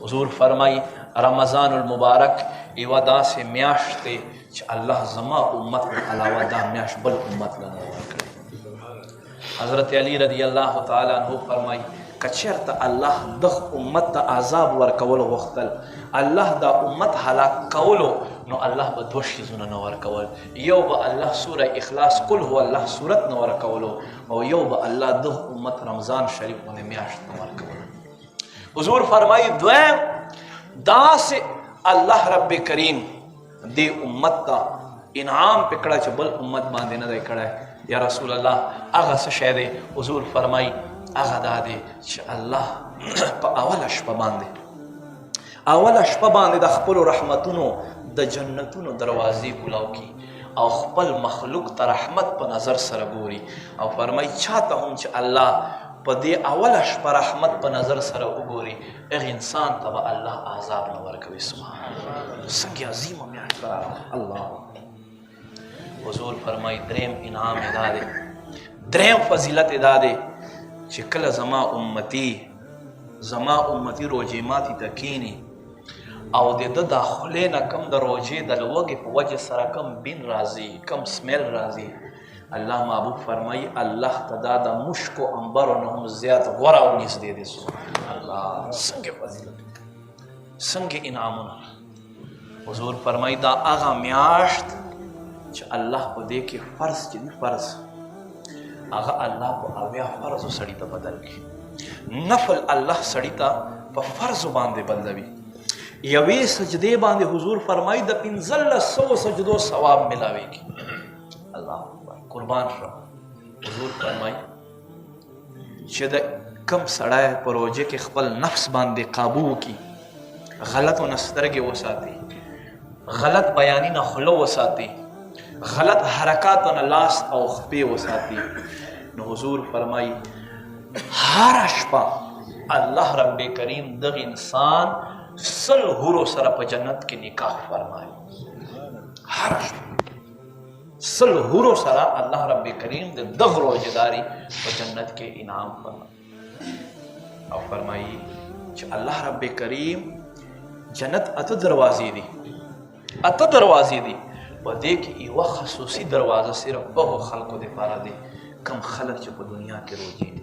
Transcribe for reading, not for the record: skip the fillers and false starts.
हुजूर फरमाई रमज़ान मुबारक एवा दा से म्याश्त ते अल्लाह जमा उम्मत के अलावा दा म्याश्त बल उम्मत लना वर्कड़े। हज़रत अली रदी अल्लाह ताला अन्हु फरमाई कचरत अल्लाह दख उम्मत दा आज़ाब वर्कवल वक्तल अल्लाह दा उम्मत हलाक कवलो नो अल्लाह ब दो चीज़ों न वर्कवल यो ब अल्लाह सूरह इखलास कुल हो अल्लाह सूरत न वर्कवलो और यो ब अल्लाह दख उम्मत रमज़ान शरीफ ने म्याश्त न वर्कवल। हुजूर फरमाई द्वैम दा से अल्लाह रब्बे करीम दे उम्मत का इनाम पिकड़ा च बल उम्मत बांधे न दे कड़ा है या रसूल अल्लाह आगा से शहदे। हुजूर फरमाई आगा दादे अल्लाह अवल अशपा बांधे द खपल रहमतुनो द जन्नतुनो दरवाजे बुलाओ की और खपल मखलूक त रहमत पर नजर सरगोरी और फरमाई चाहता हूँ अल्लाह पदे अवल अशपा रहमत पर नजर सर उगोरी एक इंसान तब अल्लाह आज़ाब न वर्कवे। सुभान संग अजीम में अल्लाह। हुजूर फरमाई द्रेम इनाम इदादे द्रेम फजीलत इदादे चिकल जमा उम्मती रोजे माती तकीनी और दे दाखले न कम द रोजे दलवगे वजह सरा कम बिन राजी कम स्मेल राजी अल्लाह महबूब फरमाई अल्लाह तदादा मुश्को अंबर और नहुम ज़ियात वरा उन्नीस दे दे। अल्लाह संगे फजीलत संगे इनामुन। हुजूर फरमाई दा आगा म्याश्त अल्लाह को दे के फ़र्ज जिन फ़र्ज आगा अल्लाह को अव्या फ़र्ज सड़ीता बदल के नफल अल्लाह सड़ीता प फ़र्ज बांधे बदलवी यवे सजदे बांधे। हुजूर फरमाई द पिंजल सौ सजदो सवाब मिलावेगी। अल्लाह कुर्बान रहा। हुजूर फरमाई शद कम सड़ाए परोजे के खपल नफ्स बांधे काबू की गलत व नस्तरगे वसाती गलत बयानी न खुलो वसाती गलत हरकत व नलास और खपे वसाती न। हुजूर फरमाई हर अशपा अल्लाह रब्बे करीम दग इंसान सल हुरो सरप जन्नत के निकाह फरमाए। हर अशपा सल हुरो सरा अल्लाह रब्बे करीम दे दग रोजेदारी व जन्नत के इनाम फरमाए। और फरमाई अल्लाह रब्बे करीम जन्नत अत दरवाजे दी व देख वह खसूसी दरवाज़ा सिर्फ बहु खल्को दे पारा दे कम खलक जो दुनिया के रोजे दी।